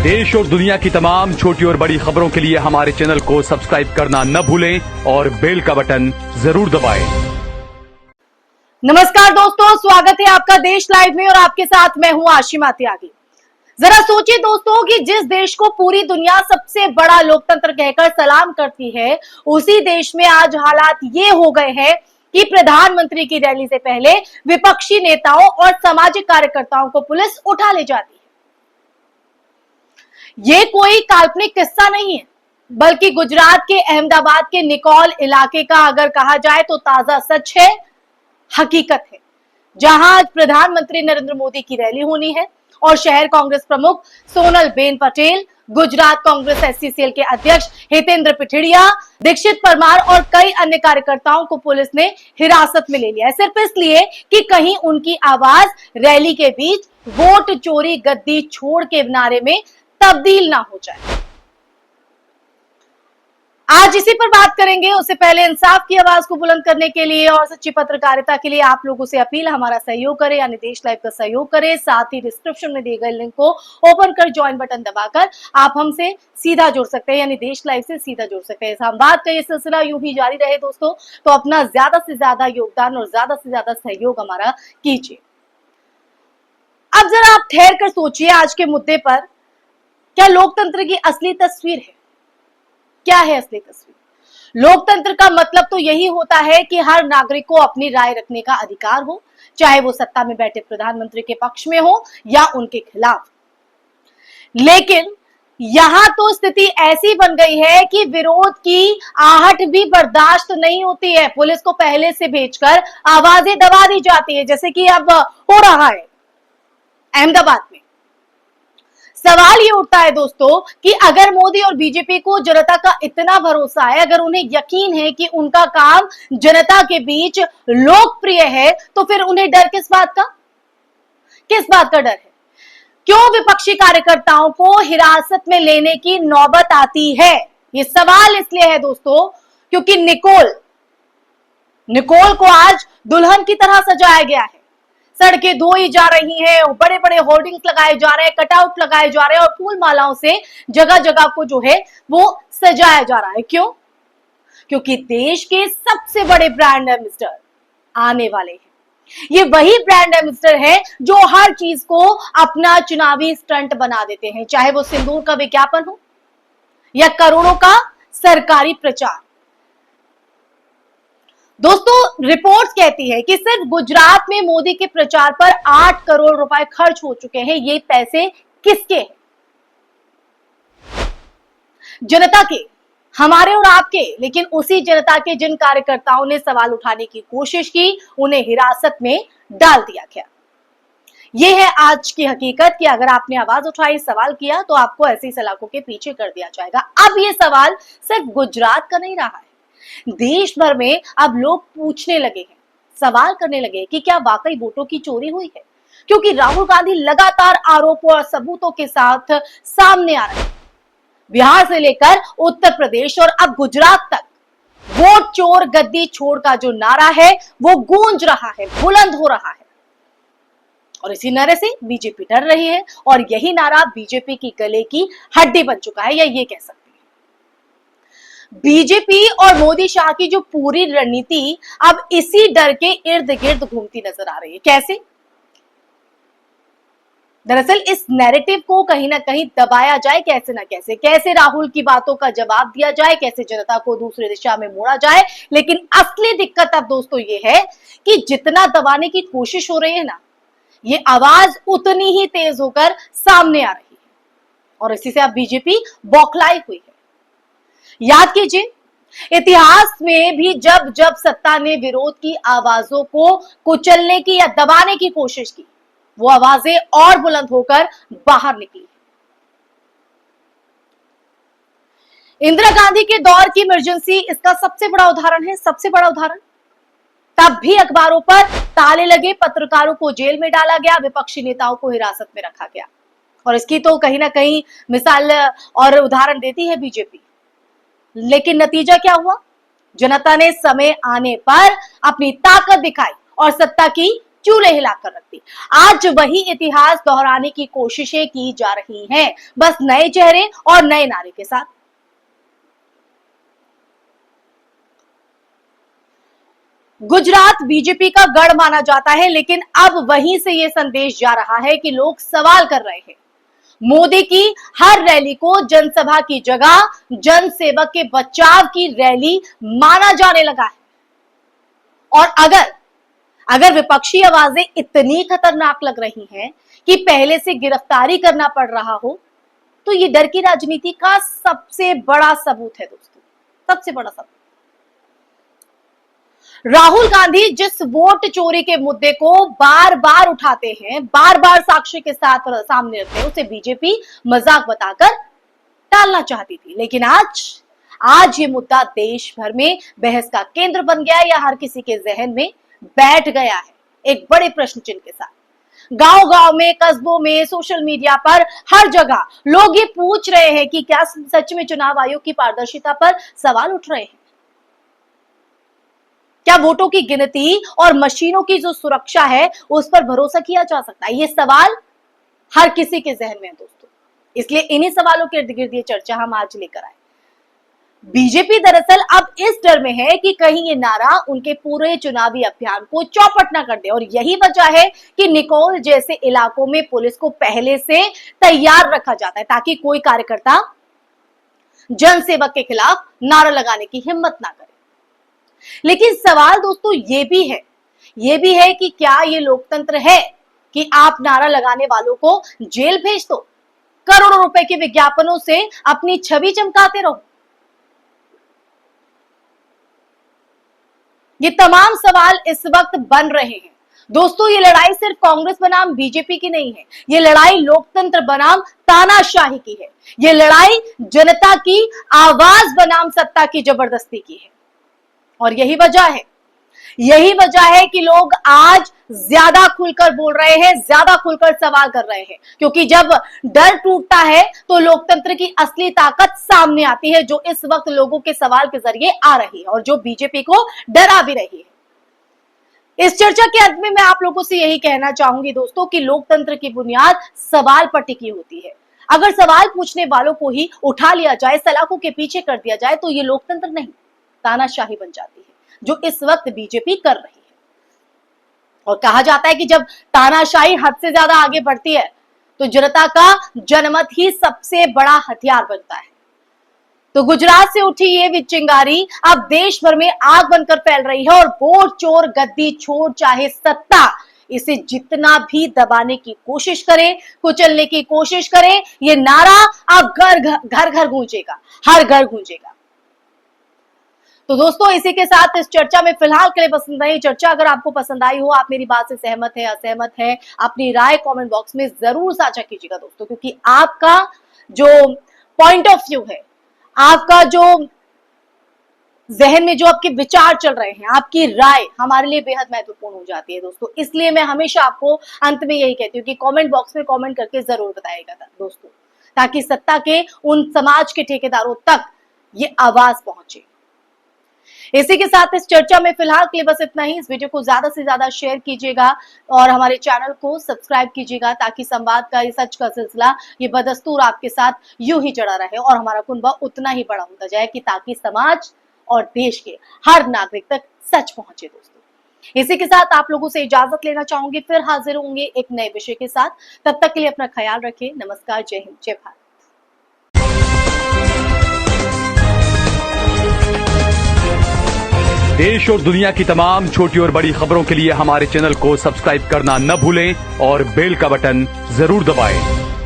देश और दुनिया की तमाम छोटी और बड़ी खबरों के लिए हमारे चैनल को सब्सक्राइब करना न भूलें और बेल का बटन जरूर दबाएं। नमस्कार दोस्तों, स्वागत है आपका देश लाइव में और आपके साथ मैं हूं आशिमा त्यागी। जरा सोचिए दोस्तों कि जिस देश को पूरी दुनिया सबसे बड़ा लोकतंत्र कहकर सलाम करती है, उसी देश में आज हालात ये हो गए हैं कि प्रधानमंत्री की रैली से पहले विपक्षी नेताओं और सामाजिक कार्यकर्ताओं को पुलिस उठा ले जाती है। ये कोई काल्पनिक किस्सा नहीं है, बल्कि गुजरात के अहमदाबाद के निकोल इलाके का अगर कहा जाए तो ताजा सच है, हकीकत है, जहां आज प्रधानमंत्री नरेंद्र मोदी की रैली होनी है और शहर कांग्रेस प्रमुख सोनल बेन पटेल, गुजरात कांग्रेस एससीसीएल के अध्यक्ष हितेंद्र पिठिड़िया, दीक्षित परमार और कई अन्य कार्यकर्ताओं को पुलिस ने हिरासत में ले लिया है, सिर्फ इसलिए कि कहीं उनकी आवाज रैली के बीच वोट चोरी गद्दी छोड़ के नारे में तब्दील ना हो जाए। आज इसी पर बात करेंगे। उससे पहले इंसाफ की आवाज को बुलंद करने के लिए और सच्ची पत्रकारिता के लिए आप लोगों से अपील, हमारा सहयोग करें, यानी देश लाइव का सहयोग करें। साथ ही डिस्क्रिप्शन में दिए गए लिंक को ओपन कर ज्वाइन बटन दबाकर आप हमसे सीधा जुड़ सकते हैं, यानी देश लाइव से सीधा जुड़ सकते हैं। संवाद का ये सिलसिला यूं ही जारी रहे दोस्तों, तो अपना ज्यादा से ज्यादा योगदान और ज्यादा से ज्यादा सहयोग हमारा कीजिए। अब जरा आप ठहर कर सोचिए, आज के मुद्दे पर क्या लोकतंत्र की असली तस्वीर है? क्या है असली तस्वीर? लोकतंत्र का मतलब तो यही होता है कि हर नागरिक को अपनी राय रखने का अधिकार हो, चाहे वो सत्ता में बैठे प्रधानमंत्री के पक्ष में हो या उनके खिलाफ। लेकिन यहां तो स्थिति ऐसी बन गई है कि विरोध की आहट भी बर्दाश्त नहीं होती है। पुलिस को पहले से भेजकर आवाजें दबा दी जाती है, जैसे कि अब हो रहा है अहमदाबाद में। सवाल ये उठता है दोस्तों कि अगर मोदी और बीजेपी को जनता का इतना भरोसा है, अगर उन्हें यकीन है कि उनका काम जनता के बीच लोकप्रिय है, तो फिर उन्हें डर किस बात का? किस बात का डर है? क्यों विपक्षी कार्यकर्ताओं को हिरासत में लेने की नौबत आती है? ये सवाल इसलिए है दोस्तों क्योंकि निकोल को आज दुल्हन की तरह सजाया गया है। सड़कें धोई जा रही हैं, बड़े बड़े होर्डिंग्स लगाए जा रहे हैं, कटआउट लगाए जा रहे हैं और फूल मालाओं से जगह जगह को जो है वो सजाया जा रहा है। क्यों? क्योंकि देश के सबसे बड़े ब्रांड एम्बेसडर आने वाले हैं। ये वही ब्रांड एम्बेसडर है जो हर चीज को अपना चुनावी स्टंट बना देते हैं, चाहे वो सिंदूर का विज्ञापन हो या करोड़ों का सरकारी प्रचार। दोस्तों, रिपोर्ट्स कहती है कि सिर्फ गुजरात में मोदी के प्रचार पर 8 करोड़ रुपए खर्च हो चुके हैं। ये पैसे किसके हैं? जनता के, हमारे और आपके। लेकिन उसी जनता के जिन कार्यकर्ताओं ने सवाल उठाने की कोशिश की, उन्हें हिरासत में डाल दिया गया। यह है आज की हकीकत कि अगर आपने आवाज उठाई, सवाल किया, तो आपको ऐसी सलाखों के पीछे कर दिया जाएगा। अब यह सवाल सिर्फ गुजरात का नहीं रहा है, देश भर में अब लोग पूछने लगे हैं, सवाल करने लगे कि क्या वाकई वोटों की चोरी हुई है? क्योंकि राहुल गांधी लगातार आरोपों और सबूतों के साथ सामने आ रहे हैं। बिहार से लेकर उत्तर प्रदेश और अब गुजरात तक वोट चोर गद्दी छोड़ का जो नारा है वो गूंज रहा है, बुलंद हो रहा है। और इसी नारे से बीजेपी डर रही है और यही नारा बीजेपी की गले की हड्डी बन चुका है, या ये कह सकते हैं। बीजेपी और मोदी शाह की जो पूरी रणनीति अब इसी डर के इर्द गिर्द घूमती नजर आ रही है। कैसे? दरअसल इस नैरेटिव को कहीं ना कहीं दबाया जाए, कैसे ना कैसे राहुल की बातों का जवाब दिया जाए, कैसे जनता को दूसरी दिशा में मोड़ा जाए। लेकिन असली दिक्कत अब दोस्तों ये है कि जितना दबाने की कोशिश हो रही है ना, ये आवाज उतनी ही तेज होकर सामने आ रही है और इसी से अब बीजेपी बौखलाई हुई है। याद कीजिए, इतिहास में भी जब जब सत्ता ने विरोध की आवाजों को कुचलने की या दबाने की कोशिश की, वो आवाजें और बुलंद होकर बाहर निकली। इंदिरा गांधी के दौर की इमरजेंसी इसका सबसे बड़ा उदाहरण है, सबसे बड़ा उदाहरण। तब भी अखबारों पर ताले लगे, पत्रकारों को जेल में डाला गया, विपक्षी नेताओं को हिरासत में रखा गया। और इसकी तो कहीं ना कहीं मिसाल और उदाहरण देती है बीजेपी। लेकिन नतीजा क्या हुआ? जनता ने समय आने पर अपनी ताकत दिखाई और सत्ता की चूल्हे हिलाकर रख दी। आज वही इतिहास दोहराने की कोशिशें की जा रही हैं, बस नए चेहरे और नए नारे के साथ। गुजरात बीजेपी का गढ़ माना जाता है, लेकिन अब वहीं से यह संदेश जा रहा है कि लोग सवाल कर रहे हैं। मोदी की हर रैली को जनसभा की जगह जन सेवक के बचाव की रैली माना जाने लगा है। और अगर विपक्षी आवाजें इतनी खतरनाक लग रही हैं कि पहले से गिरफ्तारी करना पड़ रहा हो, तो ये डर की राजनीति का सबसे बड़ा सबूत है दोस्तों, सबसे बड़ा सबूत। राहुल गांधी जिस वोट चोरी के मुद्दे को बार बार उठाते हैं, बार बार साक्ष्य के साथ सामने रखते हैं, उसे बीजेपी मजाक बताकर टालना चाहती थी। लेकिन आज ये मुद्दा देश भर में बहस का केंद्र बन गया है, या हर किसी के जहन में बैठ गया है एक बड़े प्रश्न चिन्ह के साथ। गांव-गांव में, कस्बों में, सोशल मीडिया पर, हर जगह लोग ये पूछ रहे हैं कि क्या सच में चुनाव आयोग की पारदर्शिता पर सवाल उठ रहे हैं? क्या वोटों की गिनती और मशीनों की जो सुरक्षा है उस पर भरोसा किया जा सकता है? ये सवाल हर किसी के जहन में है दोस्तों। इसलिए इन्हीं सवालों के इर्द गिर्द ये चर्चा हम आज लेकर आए। बीजेपी दरअसल अब इस डर में है कि कहीं ये नारा उनके पूरे चुनावी अभियान को चौपट ना कर दे, और यही वजह है कि निकोल जैसे इलाकों में पुलिस को पहले से तैयार रखा जाता है, ताकि कोई कार्यकर्ता जनसेवक के खिलाफ नारा लगाने की हिम्मत ना करे। लेकिन सवाल दोस्तों ये भी है कि क्या ये लोकतंत्र है कि आप नारा लगाने वालों को जेल भेज दो, करोड़ों रुपए के विज्ञापनों से अपनी छवि चमकाते रहो? ये तमाम सवाल इस वक्त बन रहे हैं दोस्तों। ये लड़ाई सिर्फ कांग्रेस बनाम बीजेपी की नहीं है, ये लड़ाई लोकतंत्र बनाम तानाशाही की है। ये लड़ाई जनता की आवाज बनाम सत्ता की जबरदस्ती की है। और यही वजह है कि लोग आज ज्यादा खुलकर बोल रहे हैं, ज्यादा खुलकर सवाल कर रहे हैं, क्योंकि जब डर टूटता है तो लोकतंत्र की असली ताकत सामने आती है, जो इस वक्त लोगों के सवाल के जरिए आ रही है और जो बीजेपी को डरा भी रही है। इस चर्चा के अंत में मैं आप लोगों से यही कहना चाहूंगी दोस्तों कि लोकतंत्र की बुनियाद सवाल पर टिकी होती है। अगर सवाल पूछने वालों को ही उठा लिया जाए, सलाखों के पीछे कर दिया जाए, तो ये लोकतंत्र नहीं, तानाशाही बन जाती है, जो इस वक्त बीजेपी कर रही है। और कहा जाता है कि जब तानाशाही हद से ज्यादा आगे बढ़ती है तो जनता का जनमत ही सबसे बड़ा हथियार बनता है। तो गुजरात से उठी ये चिंगारी अब देश भर में आग बनकर फैल रही है, और वोट चोर, गद्दी छोड़ चाहे सत्ता, इसे जितना भी दबाने की कोशिश करे, कुचलने की कोशिश करे, ये नारा अब घर घर गूंजेगा, हर घर गूंजेगा। तो दोस्तों इसी के साथ इस चर्चा में फिलहाल के लिए बस इतना ही। चर्चा अगर आपको पसंद आई हो, आप मेरी बात से सहमत है, असहमत है, अपनी राय कमेंट बॉक्स में जरूर साझा कीजिएगा दोस्तों, क्योंकि आपका जो पॉइंट ऑफ व्यू है, आपका जो जहन में जो आपके विचार चल रहे हैं, आपकी राय हमारे लिए बेहद महत्वपूर्ण हो जाती है दोस्तों। इसलिए मैं हमेशा आपको अंत में यही कहती हूँ कि कमेंट बॉक्स में कमेंट करके जरूर बताइएगा दोस्तों, ताकि सत्ता के उन समाज के ठेकेदारों तक ये आवाज पहुंचे। इसी के साथ इस चर्चा में फिलहाल के लिए बस इतना ही। इस वीडियो को ज्यादा से ज्यादा शेयर कीजिएगा और हमारे चैनल को सब्सक्राइब कीजिएगा, ताकि संवाद का, ये सच का सिलसिला, ये बदस्तूर आपके साथ यूं ही चढ़ा रहे और हमारा कुनबा उतना ही बड़ा होता जाए, कि ताकि समाज और देश के हर नागरिक तक सच पहुंचे दोस्तों। इसी के साथ आप लोगों से इजाजत लेना चाहूंगी, फिर हाजिर होंगे एक नए विषय के साथ। तब तक के लिए अपना ख्याल रखें। नमस्कार, जय हिंद, जय भारत। देश और दुनिया की तमाम छोटी और बड़ी खबरों के लिए हमारे चैनल को सब्सक्राइब करना न भूलें और बेल का बटन जरूर दबाएं।